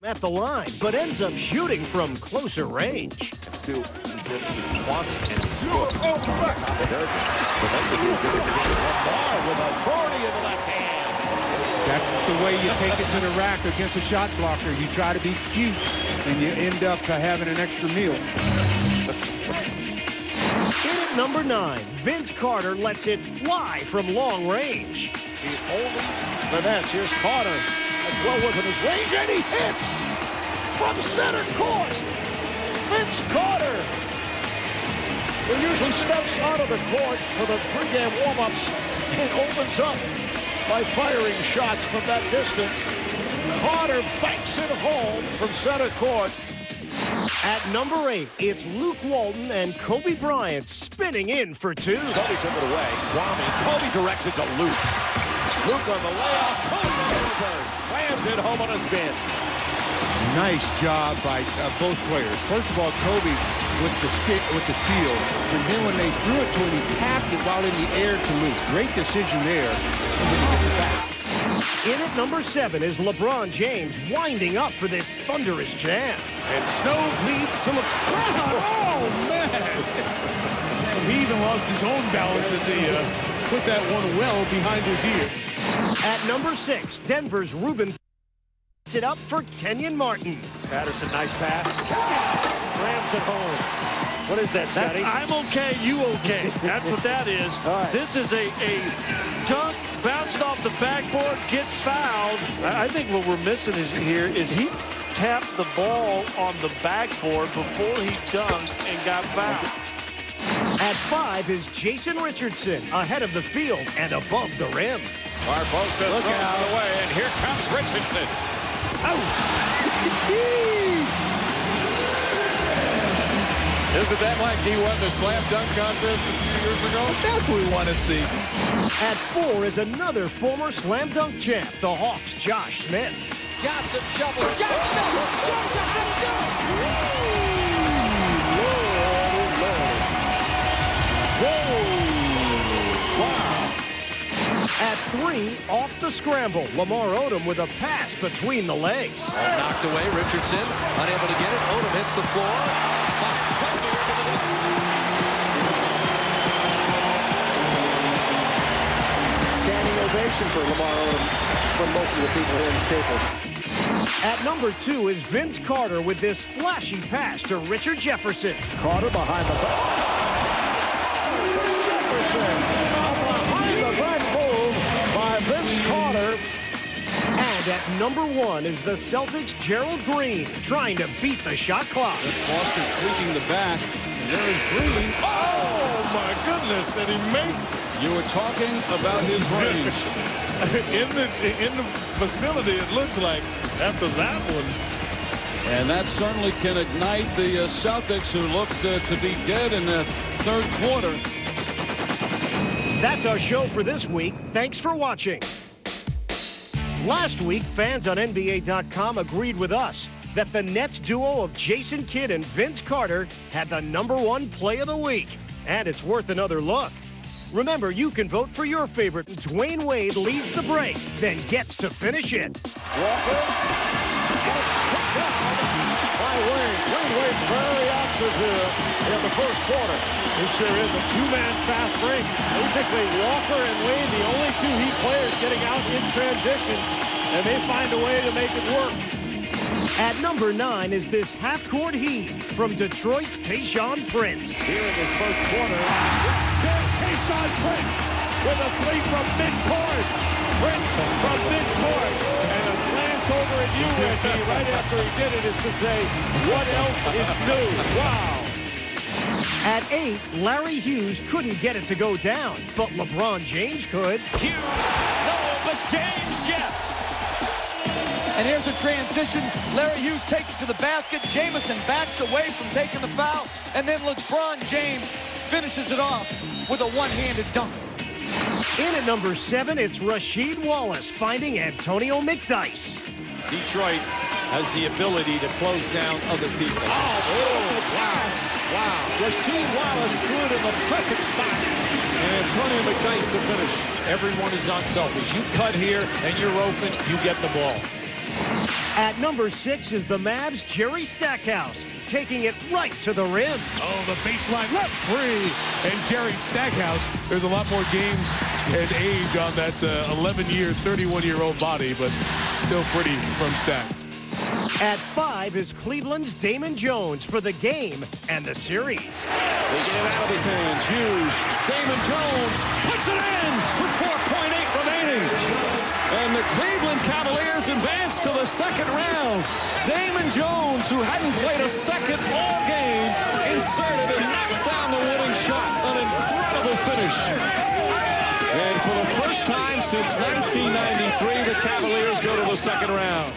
at the line, but ends up shooting from closer range. Still, he wants and with authority in the left hand. That's the way you take it to the rack against a shot blocker. You try to be cute, and you end up having an extra meal. In at number 9, Vince Carter lets it fly from long range. He's holding the nets. Here's Carter. That's well within his range, and he hits from center court. Vince Carter, who usually steps out of the court for the pregame warm-ups, and opens up by firing shots from that distance. Carter banks it home from center court. At number 8, it's Luke Walton and Kobe Bryant spinning in for 2. Kobe took it away. Kwame. Kobe directs it to Luke. Luke on the layup. Kobe over. Slams it home on a spin. Nice job by both players. First of all, Kobe with the steal, and then when they threw it to him, he tapped it while in the air to Luke. Great decision there. And then he gets it back. In at number 7 is LeBron James winding up for this thunderous jam. And Snow leads to LeBron. Oh, man! He even lost his own balance as he put that one well behind his ear. At number 6, Denver's Ruben puts it up for Kenyon Martin. Patterson, nice pass. Rams at home. What is that, Scotty? I'm okay, you okay. That's what that is. Right. This is a dunk, bounced off the backboard, gets fouled. I think what we're missing is he tapped the ball on the backboard before he dunked and got fouled. At 5 is Jason Richardson ahead of the field and above the rim. Barbosa throws it away, and here comes Richardson. Isn't that like he won the slam dunk contest a few years ago? That's what we want to see. At 4 is another former slam dunk champ, the Hawks' Josh Smith. Johnson shovels. At 3, off the scramble, Lamar Odom with a pass between the legs. Knocked away, Richardson, unable to get it. Odom hits the floor. Standing ovation for Lamar Odom from most of the people here in Staples. At number 2 is Vince Carter with this flashy pass to Richard Jefferson. Carter behind the back. Jefferson behind the back move by Vince Carter. And at number 1 is the Celtics' Gerald Green trying to beat the shot clock. Foster tweaking the back. And there is Green. Oh, my goodness. And he makes. You were talking about his range. in the facility, it looks like, after that one. And that certainly can ignite the Celtics, who looked to be dead in the third quarter. That's our show for this week. Thanks for watching. Last week, fans on NBA.com agreed with us that the Nets duo of Jason Kidd and Vince Carter had the #1 play of the week. And it's worth another look. Remember, you can vote for your favorite. Dwayne Wade leads the break, then gets to finish it. Walker. By Wade. Dwayne Wade very active here in the first quarter. This sure is a two-man fast break. Basically, Walker and Wade, the only two Heat players getting out in transition, and they find a way to make it work. At number 9 is this half-court heave from Detroit's Tayshaun Prince. Here in this first quarter, Tayshaun Prince with a three from midcourt. Prince from midcourt. And a glance over at you, Reggie, right after he did it, is to say, what else is new? Wow. At 8, Larry Hughes couldn't get it to go down, but LeBron James could. Hughes, no, but James, yes. And here's a transition. Larry Hughes takes it to the basket. Jamison backs away from taking the foul. And then LeBron James finishes it off with a one-handed dunk. In at number 7, it's Rasheed Wallace finding Antonio McDyess. Detroit has the ability to close down other people. Wow. Rasheed Wallace threw it in the perfect spot. And Antonio McDyess to finish. Everyone is unselfish. You cut here and you're open, you get the ball. At number 6 is the Mavs' Jerry Stackhouse, taking it right to the rim. Oh, the baseline left free. And Jerry Stackhouse, there's a lot more games and age on that 11-year, 31-year-old body, but still pretty from Stack. At 5 is Cleveland's Damon Jones for the game and the series. Taking it out of his hands. Hughes. Damon Jones puts it in with 4.8 remaining. And the Cleveland Cavaliers advance to the second round. Damon Jones, who hadn't played a second all game, inserted and knocks down the winning shot. An incredible finish. And for the first time since 1993, the Cavaliers go to the second round.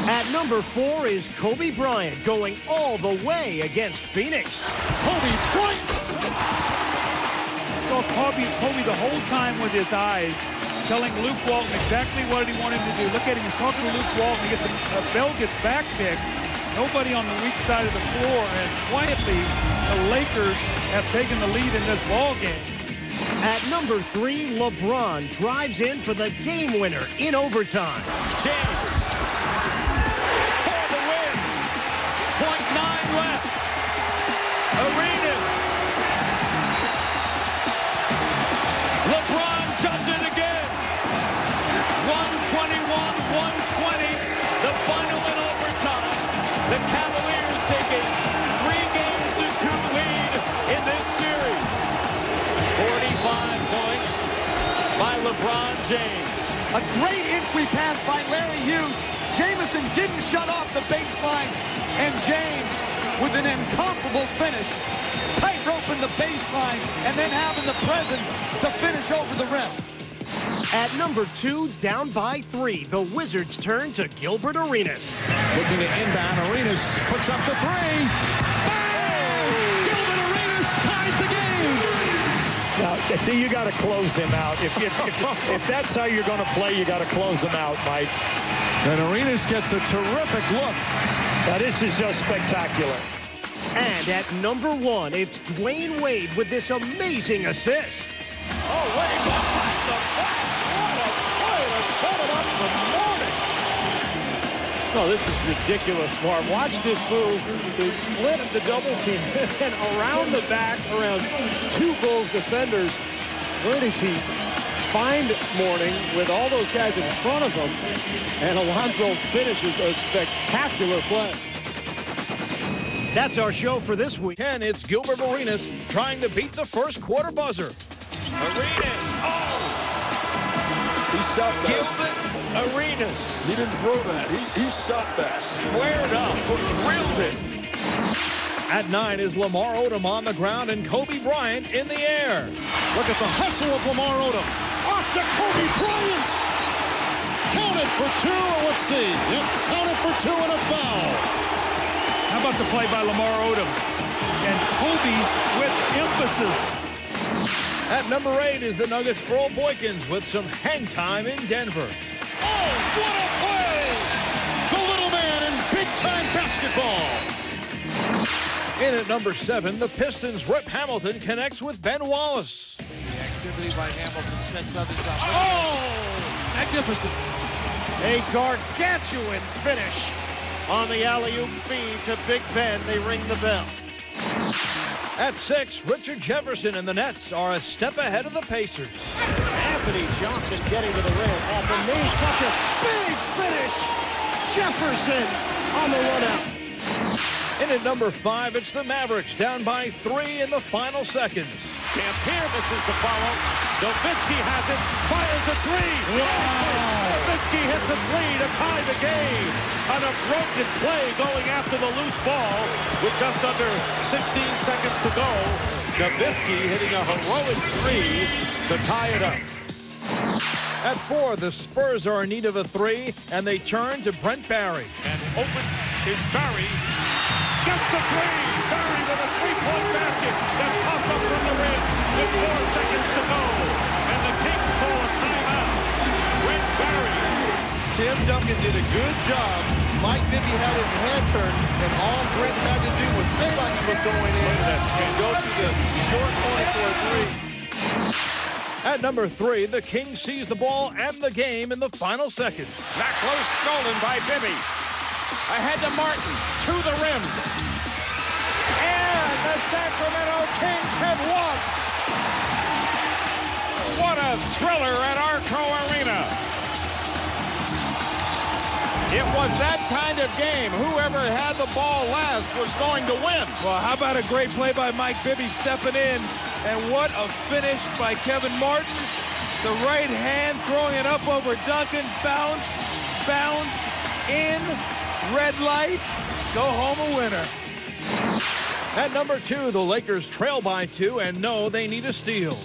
At number 4 is Kobe Bryant going all the way against Phoenix. Kobe Bryant! Saw Kobe the whole time with his eyes, telling Luke Walton exactly what he wanted him to do. Look at him, he's talking to Luke Walton. He gets Bell gets back picked. Nobody on the weak side of the floor, and quietly the Lakers have taken the lead in this ball game. At number 3, LeBron drives in for the game winner in overtime. James. For the win. 0.9 left. Arenas. LeBron does it again. 121-120. The final in overtime. The Cavaliers take a 3-2 lead in this series. 45 points by LeBron James. A great entry pass by Larry Hughes. Jamison didn't shut off the baseline. And James with an incomparable finish. Tightrope in the baseline and then having the presence to finish over the rim. At number 2, down by 3, the Wizards turn to Gilbert Arenas. Looking to inbound. Arenas puts up the 3. Oh! Gilbert Arenas ties the game. Now, see, you got to close him out. If that's how you're going to play, you got to close him out, Mike. And Arenas gets a terrific look. Now, this is just spectacular. And at number 1, it's Dwayne Wade with this amazing assist. Oh, Wade behind the back. What a play to set it up for Morning. Oh, this is ridiculous, Marv. Watch this move. They split the double team and around the back, around 2 Bulls defenders. Where does he find Morning with all those guys in front of him? And Alonzo finishes a spectacular play. That's our show for this week. And it's Gilbert Arenas trying to beat the first quarter buzzer. Arenas, oh! He shot that. Gilbert Arenas. He didn't throw that. He shot that. Squared up, drilled it. At 9 is Lamar Odom on the ground and Kobe Bryant in the air. Look at the hustle of Lamar Odom. Off to Kobe Bryant. Counted for 2. Let's see. Yep, counted for 2 and a foul. How about the play by Lamar Odom? And Kobe with emphasis. At number 8 is the Nuggets' Earl Boykins with some hang time in Denver. Oh, what a play! The little man in big-time basketball. In at number 7, the Pistons' Rip Hamilton connects with Ben Wallace. The activity by Hamilton sets others up. Oh, magnificent. A gargantuan finish on the alley-oop feed to Big Ben. They ring the bell. At 6, Richard Jefferson and the Nets are a step ahead of the Pacers. Anthony Johnson getting to the rim at the knee. Tucker, big finish. Jefferson on the run out. In at number 5, it's the Mavericks down by 3 in the final seconds. Dampier misses the follow. Nowitzki has it. Fires a 3. Wow. Nowitzki hits a 3 to tie the game. On a broken play going after the loose ball with just under 16 seconds to go. Nowitzki hitting a heroic 3 to tie it up. At 4, the Spurs are in need of a 3, and they turn to Brent Barry. And open is Barry. Gets the 3. Barry with a 3-point basket that popped up from the rim with 4 seconds to go. And the Kings call a timeout. Brent Barry. Tim Duncan did a good job. Mike Bibby had his head turned, and all Brent had to do was feel like he was going in and go to the short point for a 3. At number 3, the Kings seize the ball and the game in the final seconds. Not close, stolen by Bibby. Ahead to Martin, to the rim. And the Sacramento Kings have won. What a thriller at Arco Arena. It was that kind of game. Whoever had the ball last was going to win. Well, how about a great play by Mike Bibby stepping in, and what a finish by Kevin Martin. The right hand throwing it up over Duncan. Bounce, bounce, in, red light, go home a winner. At number 2, the Lakers trail by 2 and know they need a steal.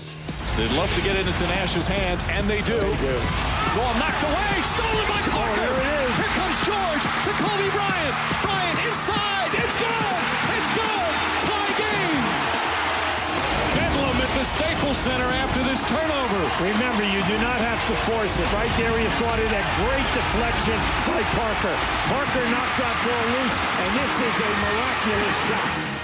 They'd love to get it into Nash's hands, and they do. Ball knocked away, stolen by Parker. Oh, here it is. Here comes George to Kobe Bryant. Bryant inside, it's good, it's good, tie game. Bedlam at the Staples Center after this turnover. Remember, you do not have to force it. Right there, he thought it a great deflection by Parker. Parker knocked that ball loose, and this is a miraculous shot.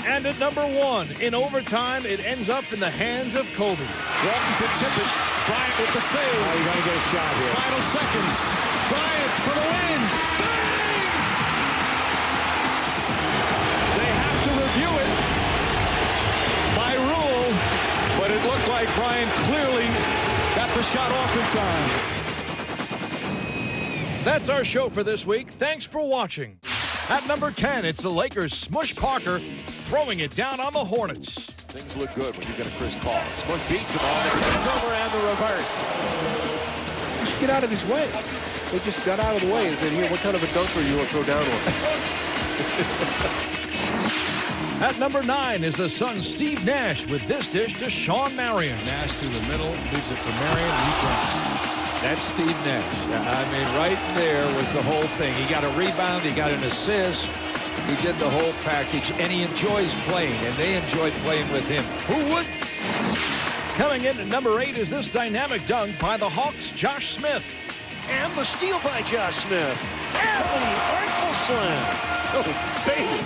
And at number 1, in overtime, it ends up in the hands of Kobe. Walton could tip it. Bryant with the save. Oh, you're going to get a shot here. Final seconds. Bryant for the win. Bang! They have to review it by rule, but it looked like Bryant clearly got the shot off in time. That's our show for this week. Thanks for watching. At number 10, it's the Lakers' Smush Parker throwing it down on the Hornets. Things look good when you get a Chris Paul. Smush beats him on the crossover and the reverse. Just get out of his way. They just got out of the way and said, here, what kind of a dunker are you going to throw down on? At number 9 is the Suns' Steve Nash with this dish to Sean Marion. Nash through the middle, leaves it for Marion, and he dunks. That's Steve Nash. I mean, right there was the whole thing. He got a rebound, he got an assist, he did the whole package, and he enjoys playing, and they enjoyed playing with him. Who would? Coming in at number 8 is this dynamic dunk by the Hawks' Josh Smith. And the steal by Josh Smith. And the ankle slam. Oh, baby.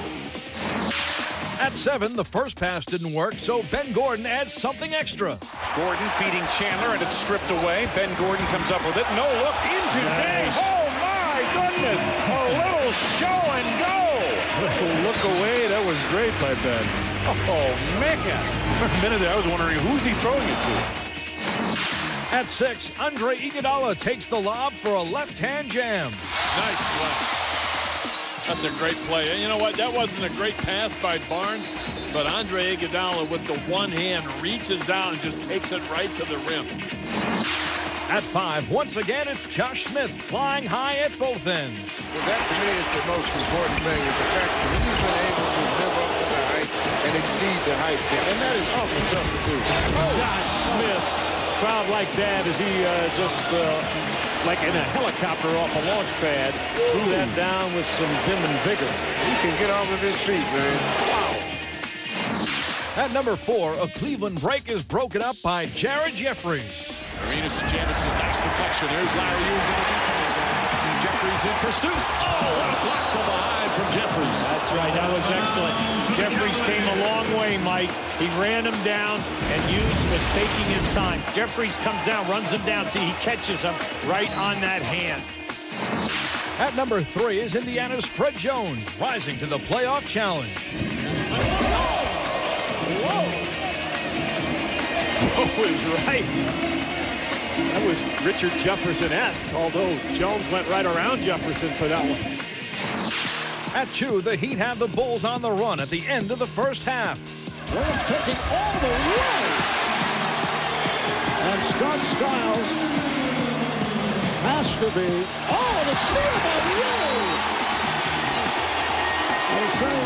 At 7, the first pass didn't work, so Ben Gordon adds something extra. Gordon feeding Chandler, and it's stripped away. Ben Gordon comes up with it. No look into Dave. Oh, my goodness. A little show and go. Look away. That was great by Ben. Oh, man. For a minute there, I was wondering who's he throwing it to. At 6, Andre Iguodala takes the lob for a left-hand jam. Nice play. That's a great play. And you know what? That wasn't a great pass by Barnes, but Andre Iguodala with the one hand reaches down and just takes it right to the rim. At 5, once again, it's Josh Smith flying high at both ends. Well, that to me is the most important thing, is the fact that he's been able to live up to the hype and exceed the hype. And that is awfully tough to do. Josh Smith, crowd like that as he like in a helicopter off a launch pad, threw that down with some vim and vigor. He can get off of his feet, man. Wow. At number 4, a Cleveland break is broken up by Jared Jeffries. Arenas and Jamison, nice deflection. There's Larry Hughes in the defense. Jeffries in pursuit. Oh, what a block from behind from Jeffries. That's right. That was excellent. Jeffries came a long way, Mike. He ran him down, and Hughes was taking his time. Jeffries comes down, runs him down. See, he catches him right on that hand. At number 3 is Indiana's Fred Jones, rising to the playoff challenge. Whoa! Was right. That was Richard Jefferson-esque, although Jones went right around Jefferson for that one. At 2, the Heat have the Bulls on the run at the end of the first half. Williams taking all the way. And Scott Skiles has to be. Oh, the steal by Williams. They say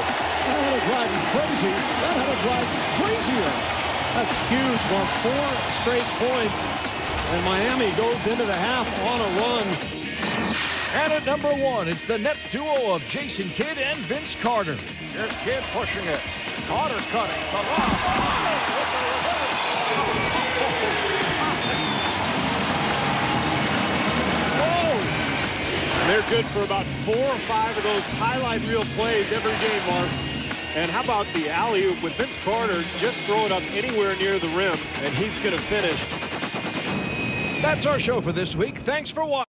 that had to drive you crazy. That had to drive you crazier. That's huge. Won 4 straight points. And Miami goes into the half on a run. And at number 1, it's the Nets duo of Jason Kidd and Vince Carter. Here's Kidd pushing it. Carter cutting. Whoa! They're good for about 4 or 5 of those highlight reel plays every game, Mark. And how about the alley-oop with Vince Carter? Just throw it up anywhere near the rim, and he's going to finish. That's our show for this week. Thanks for watching.